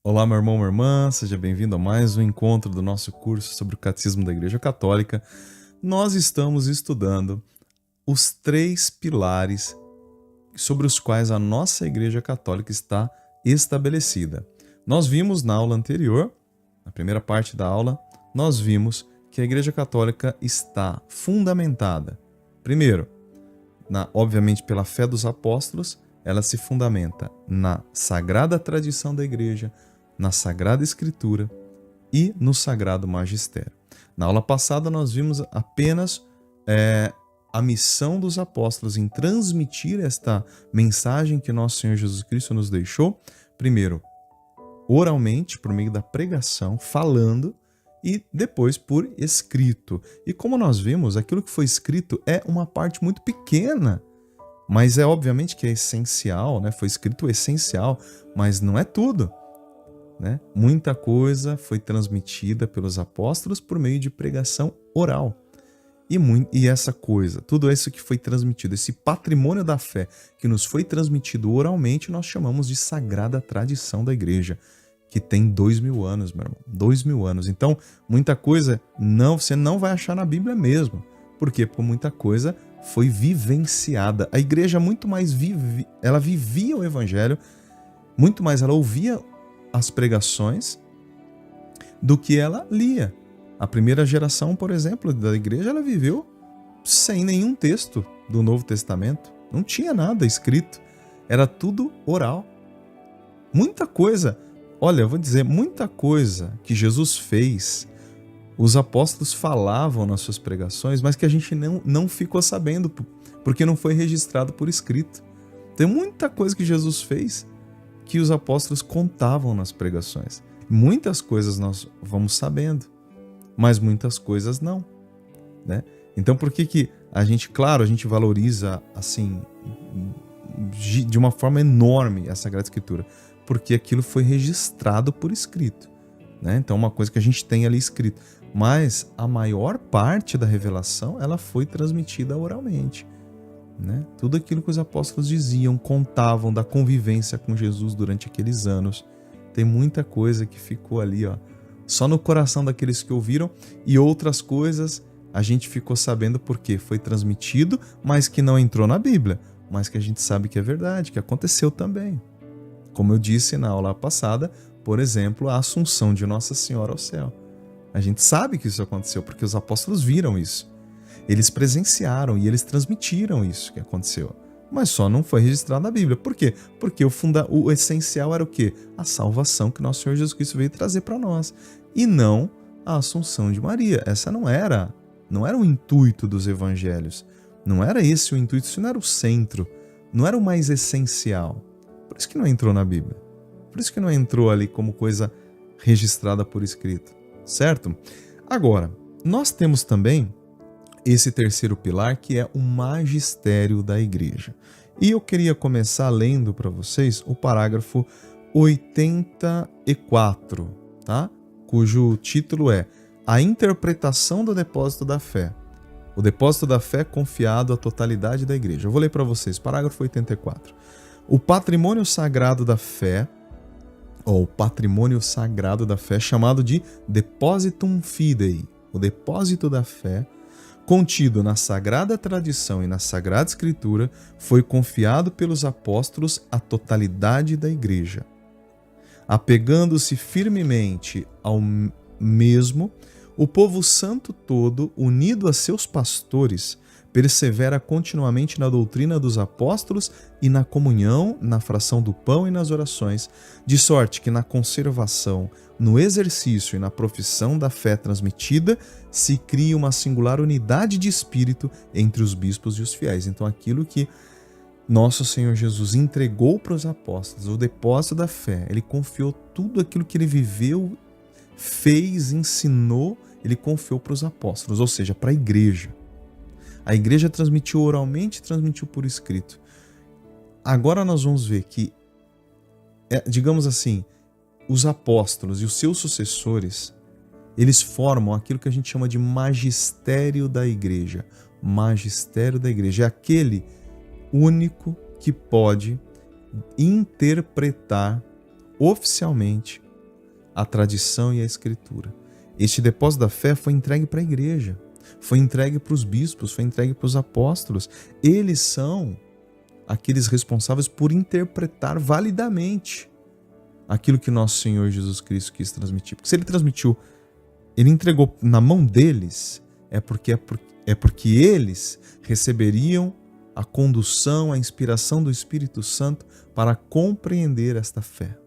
Olá, meu irmão, minha irmã, seja bem-vindo a mais um encontro do nosso curso sobre o Catecismo da Igreja Católica. Nós estamos estudando os três pilares sobre os quais a nossa Igreja Católica está estabelecida. Nós vimos na aula anterior, na primeira parte da aula, nós vimos que a Igreja Católica está fundamentada, primeiro, obviamente pela fé dos apóstolos, ela se fundamenta na sagrada tradição da Igreja, na Sagrada Escritura e no Sagrado Magistério. Na aula passada nós vimos apenas a missão dos apóstolos em transmitir esta mensagem que nosso Senhor Jesus Cristo nos deixou, primeiro oralmente, por meio da pregação, falando, e depois por escrito. E como nós vimos, aquilo que foi escrito é uma parte muito pequena, mas é obviamente que é essencial, né? Foi escrito o essencial, mas não é tudo. Né? Muita coisa foi transmitida pelos apóstolos por meio de pregação oral. E essa coisa, tudo isso que foi transmitido, esse patrimônio da fé que nos foi transmitido oralmente, nós chamamos de sagrada tradição da igreja, que tem 2000 anos, meu irmão. 2000 anos. Então, muita coisa você não vai achar na Bíblia mesmo. Por quê? Porque muita coisa foi vivenciada. A igreja muito mais ela vivia o evangelho, muito mais ela ouvia as pregações do que ela lia. A primeira geração, por exemplo, da igreja, ela viveu sem nenhum texto do Novo Testamento. Não tinha nada escrito. Era tudo oral. Muita coisa, olha, eu vou dizer, muita coisa que Jesus fez, os apóstolos falavam nas suas pregações, mas que a gente não ficou sabendo, porque não foi registrado por escrito. Tem muita coisa que Jesus fez que os apóstolos contavam nas pregações. Muitas coisas nós vamos sabendo, mas muitas coisas não, né? Então por que a gente, claro, a gente valoriza assim de uma forma enorme a Sagrada Escritura? Porque aquilo foi registrado por escrito, né? Então uma coisa que a gente tem ali escrito, mas a maior parte da revelação ela foi transmitida oralmente. Né? Tudo aquilo que os apóstolos diziam, contavam da convivência com Jesus durante aqueles anos. Tem muita coisa que ficou ali, ó, só no coração daqueles que ouviram, e outras coisas a gente ficou sabendo porque foi transmitido, mas que não entrou na Bíblia, mas que a gente sabe que é verdade, que aconteceu também. Como eu disse na aula passada, por exemplo, a assunção de Nossa Senhora ao céu. A gente sabe que isso aconteceu porque os apóstolos viram isso. Eles presenciaram e eles transmitiram isso que aconteceu. Mas só não foi registrado na Bíblia. Por quê? Porque o essencial era o quê? A salvação que nosso Senhor Jesus Cristo veio trazer para nós. E não a Assunção de Maria. Essa não era o intuito dos evangelhos. Não era esse o intuito, isso não era o centro. Não era o mais essencial. Por isso que não entrou na Bíblia. Por isso que não entrou ali como coisa registrada por escrito. Certo? Agora, nós temos também esse terceiro pilar, que é o magistério da igreja. E eu queria começar lendo para vocês o parágrafo 84, tá? Cujo título é A Interpretação do Depósito da Fé. O depósito da fé confiado à totalidade da igreja. Eu vou ler para vocês, parágrafo 84. O patrimônio sagrado da fé, ou o patrimônio sagrado da fé, chamado de Depositum Fidei, o depósito da fé, contido na Sagrada Tradição e na Sagrada Escritura, foi confiado pelos apóstolos à totalidade da Igreja. Apegando-se firmemente ao mesmo, o povo santo todo, unido a seus pastores, persevera continuamente na doutrina dos apóstolos e na comunhão, na fração do pão e nas orações, de sorte que na conservação, no exercício e na profissão da fé transmitida, se cria uma singular unidade de espírito entre os bispos e os fiéis. Então aquilo que nosso Senhor Jesus entregou para os apóstolos, o depósito da fé, ele confiou tudo aquilo que ele viveu, fez, ensinou, ele confiou para os apóstolos, ou seja, para a igreja. A igreja transmitiu oralmente, transmitiu por escrito. Agora nós vamos ver que, digamos assim, os apóstolos e os seus sucessores, eles formam aquilo que a gente chama de magistério da igreja. Magistério da igreja é aquele único que pode interpretar oficialmente a tradição e a escritura. Este depósito da fé foi entregue para a igreja, foi entregue para os bispos, foi entregue para os apóstolos. Eles são aqueles responsáveis por interpretar validamente aquilo que nosso Senhor Jesus Cristo quis transmitir. Porque se ele transmitiu, ele entregou na mão deles, é porque eles receberiam a condução, a inspiração do Espírito Santo para compreender esta fé.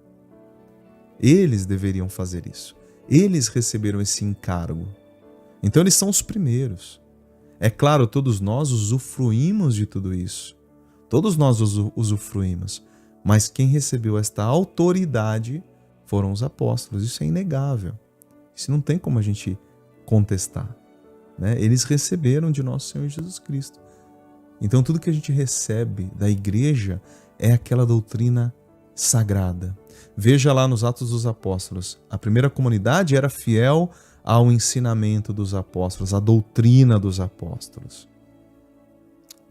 Eles deveriam fazer isso. Eles receberam esse encargo. Então eles são os primeiros. É claro, todos nós usufruímos de tudo isso. Todos nós usufruímos. Mas quem recebeu esta autoridade foram os apóstolos. Isso é inegável. Isso não tem como a gente contestar, né? Eles receberam de nosso Senhor Jesus Cristo. Então tudo que a gente recebe da igreja é aquela doutrina sagrada. Veja lá nos Atos dos Apóstolos. A primeira comunidade era fiel ao ensinamento dos apóstolos, à doutrina dos apóstolos.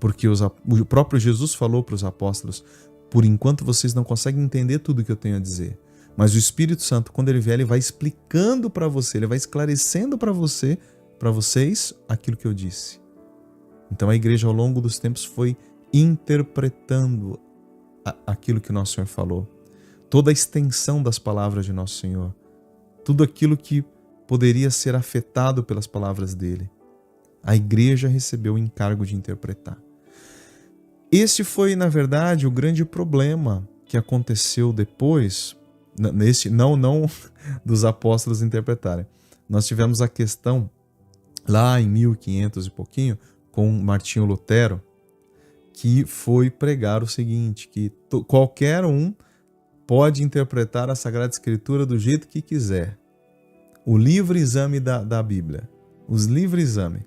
Porque o próprio Jesus falou para os apóstolos: por enquanto vocês não conseguem entender tudo o que eu tenho a dizer. Mas o Espírito Santo, quando ele vier, ele vai explicando para você, ele vai esclarecendo para vocês aquilo que eu disse. Então a igreja ao longo dos tempos foi interpretando aquilo que nosso Senhor falou. Toda a extensão das palavras de nosso Senhor. Tudo aquilo que poderia ser afetado pelas palavras dele. A igreja recebeu o encargo de interpretar. Este foi, na verdade, o grande problema que aconteceu depois, não dos apóstolos interpretarem. Nós tivemos a questão lá em 1500 e pouquinho, com Martinho Lutero, que foi pregar o seguinte, que qualquer um pode interpretar a Sagrada Escritura do jeito que quiser. O livre exame da Bíblia. Os livre exame.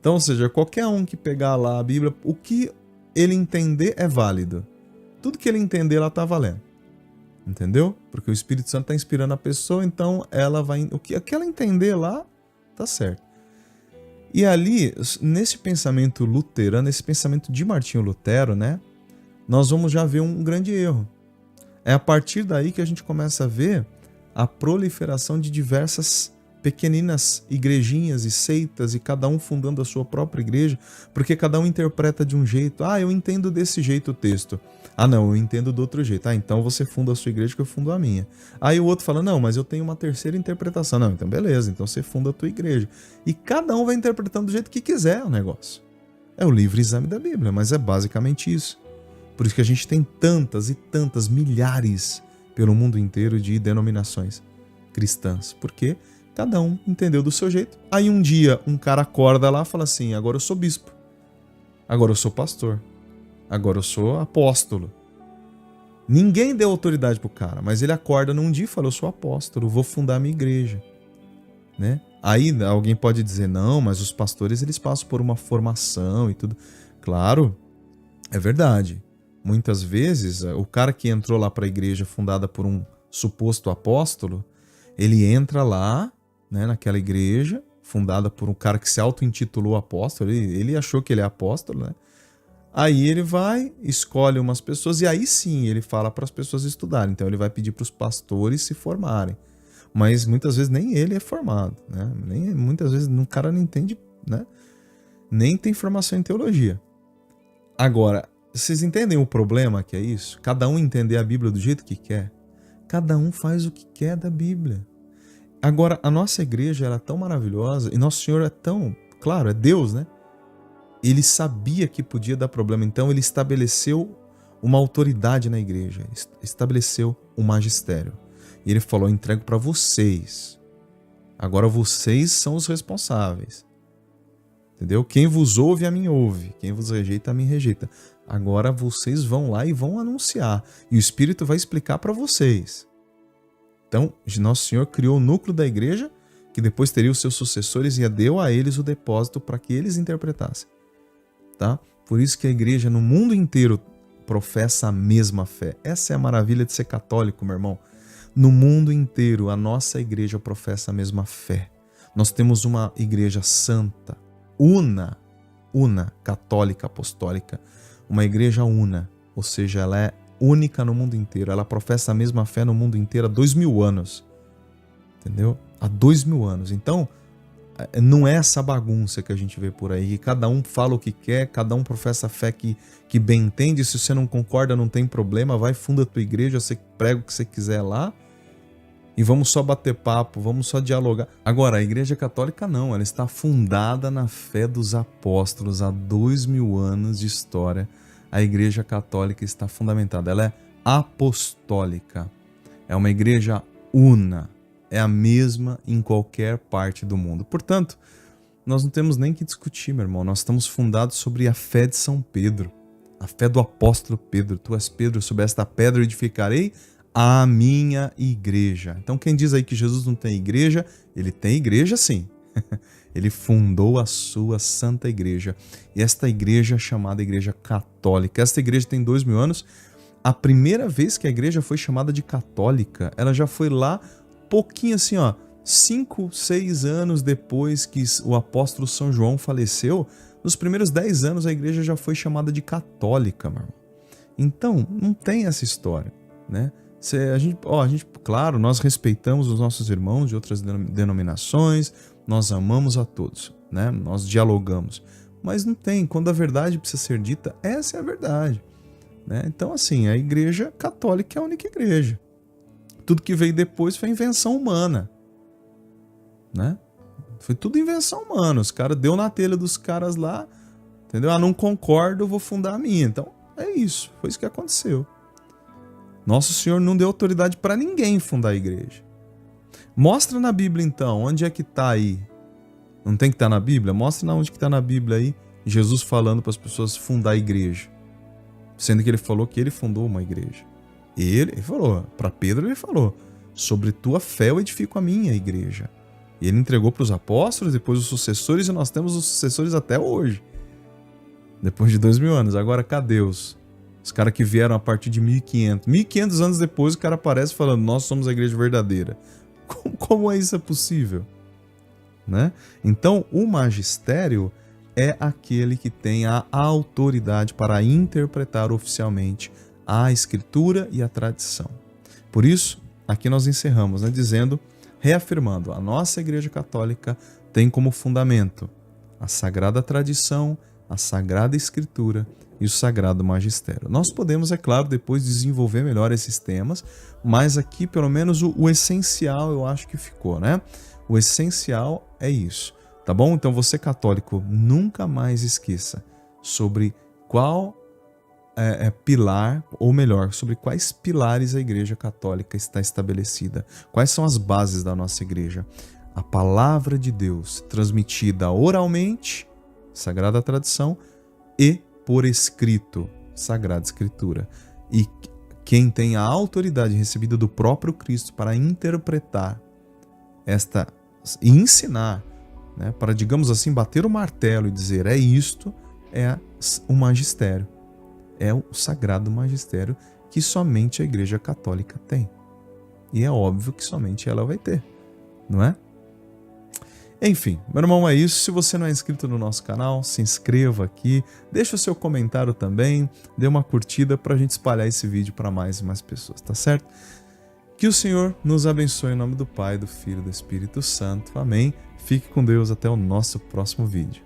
Então, ou seja, qualquer um que pegar lá a Bíblia, o que ele entender é válido. Tudo que ele entender lá está valendo. Entendeu? Porque o Espírito Santo está inspirando a pessoa, então ela vai... O que ela entender lá, tá certo. E ali, nesse pensamento luterano, esse pensamento de Martinho Lutero, né, nós vamos já ver um grande erro. É a partir daí que a gente começa a ver a proliferação de diversas pequeninas igrejinhas e seitas, e cada um fundando a sua própria igreja, porque cada um interpreta de um jeito. Ah, eu entendo desse jeito o texto. Ah, não, eu entendo do outro jeito. Ah, então você funda a sua igreja que eu fundo a minha. Aí o outro fala, não, mas eu tenho uma terceira interpretação. Não, então beleza, então você funda a tua igreja. E cada um vai interpretando do jeito que quiser o negócio. É o livre exame da Bíblia, mas é basicamente isso. Por isso que a gente tem tantas e tantas milhares pelo mundo inteiro de denominações cristãs. Porque cada um entendeu do seu jeito. Aí um dia um cara acorda lá e fala assim, agora eu sou bispo. Agora eu sou pastor. Agora eu sou apóstolo. Ninguém deu autoridade pro cara, mas ele acorda num dia e fala, eu sou apóstolo, vou fundar a minha igreja. Né? Aí alguém pode dizer, não, mas os pastores eles passam por uma formação e tudo. Claro, é verdade. Muitas vezes, o cara que entrou lá para a igreja fundada por um suposto apóstolo, ele entra lá, né, naquela igreja fundada por um cara que se auto-intitulou apóstolo, ele achou que ele é apóstolo, né? Aí ele vai, escolhe umas pessoas e aí sim ele fala para as pessoas estudarem. Então ele vai pedir para os pastores se formarem. Mas muitas vezes nem ele é formado, né? Muitas vezes o cara não entende, né? Nem tem formação em teologia. Agora, vocês entendem o problema que é isso? Cada um entender a Bíblia do jeito que quer. Cada um faz o que quer da Bíblia. Agora, a nossa igreja era tão maravilhosa e Nosso Senhor é tão... Claro, é Deus, né? Ele sabia que podia dar problema, então ele estabeleceu uma autoridade na igreja, estabeleceu um magistério. E ele falou, entrego para vocês. Agora vocês são os responsáveis. Entendeu? Quem vos ouve, a mim ouve. Quem vos rejeita, a mim rejeita. Agora vocês vão lá e vão anunciar. E o Espírito vai explicar para vocês. Então, Nosso Senhor criou o núcleo da igreja, que depois teria os seus sucessores e deu a eles o depósito para que eles interpretassem. Tá? Por isso que a igreja no mundo inteiro professa a mesma fé. Essa é a maravilha de ser católico, meu irmão. No mundo inteiro, a nossa igreja professa a mesma fé. Nós temos uma igreja santa, una, católica, apostólica, uma igreja una, ou seja, ela é única no mundo inteiro, ela professa a mesma fé no mundo inteiro há 2000 anos. entendeu? Há 2000 anos. Então, não é essa bagunça que a gente vê por aí, que cada um fala o que quer, cada um professa a fé que bem entende. Se você não concorda, não tem problema, vai, funda a tua igreja, você prega o que você quiser lá e vamos só bater papo, vamos só dialogar. Agora, a Igreja Católica não, ela está fundada na fé dos apóstolos. Há 2000 anos de história, a Igreja Católica está fundamentada, ela é apostólica, é uma igreja una, é a mesma em qualquer parte do mundo. Portanto, nós não temos nem que discutir, meu irmão. Nós estamos fundados sobre a fé de São Pedro, a fé do apóstolo Pedro. Tu és Pedro, sobre esta pedra edificarei a minha igreja. Então quem diz aí que Jesus não tem igreja, ele tem igreja sim. Ele fundou a sua santa igreja. E esta igreja é chamada Igreja Católica. Esta igreja tem 2000 anos. A primeira vez que a igreja foi chamada de católica, ela já foi lá pouquinho assim, 5, 6 anos depois que o apóstolo São João faleceu. Nos primeiros 10 anos a igreja já foi chamada de católica, meu irmão. Então, não tem essa história, né? Claro, nós respeitamos os nossos irmãos de outras denominações, nós amamos a todos, né? Nós dialogamos, mas não tem, quando a verdade precisa ser dita, essa é a verdade, né? Então, assim, a Igreja Católica é a única igreja. Tudo que veio depois foi invenção humana, né? Foi tudo invenção humana. Os caras deu na telha dos caras lá, entendeu? Não concordo, vou fundar a minha. Então, é isso, foi isso que aconteceu. Nosso Senhor não deu autoridade para ninguém fundar a igreja. Mostra na Bíblia então, onde é que está aí? Não tem que estar na Bíblia? Mostra onde que está na Bíblia aí, Jesus falando para as pessoas fundar a igreja. Sendo que ele falou que ele fundou uma igreja. Ele falou, para Pedro ele falou, sobre tua fé eu edifico a minha igreja. E ele entregou para os apóstolos, depois os sucessores, e nós temos os sucessores até hoje. Depois de 2000 anos. Agora, cadê os caras que vieram a partir de 1500? 1500 anos depois o cara aparece falando, nós somos a igreja verdadeira. Como é isso possível? Né? Então, o magistério é aquele que tem a autoridade para interpretar oficialmente a escritura e a tradição. Por isso, aqui nós encerramos, né, reafirmando, a nossa Igreja Católica tem como fundamento a Sagrada Tradição, a Sagrada Escritura e o Sagrado Magistério. Nós podemos, é claro, depois desenvolver melhor esses temas, mas aqui pelo menos o essencial eu acho que ficou, né? O essencial é isso, tá bom? Então você católico, nunca mais esqueça sobre qual pilar, ou melhor, sobre quais pilares a Igreja Católica está estabelecida. Quais são as bases da nossa igreja? A palavra de Deus transmitida oralmente, Sagrada Tradição, e por escrito, Sagrada Escritura. E quem tem a autoridade recebida do próprio Cristo para interpretar e ensinar, né, para, digamos assim, bater o martelo e dizer é isto, é o magistério. É o Sagrado Magistério que somente a Igreja Católica tem. E é óbvio que somente ela vai ter, não é? Enfim, meu irmão, é isso. Se você não é inscrito no nosso canal, se inscreva aqui, deixa o seu comentário também, dê uma curtida para a gente espalhar esse vídeo para mais e mais pessoas, tá certo? Que o Senhor nos abençoe em nome do Pai, do Filho e do Espírito Santo. Amém. Fique com Deus até o nosso próximo vídeo.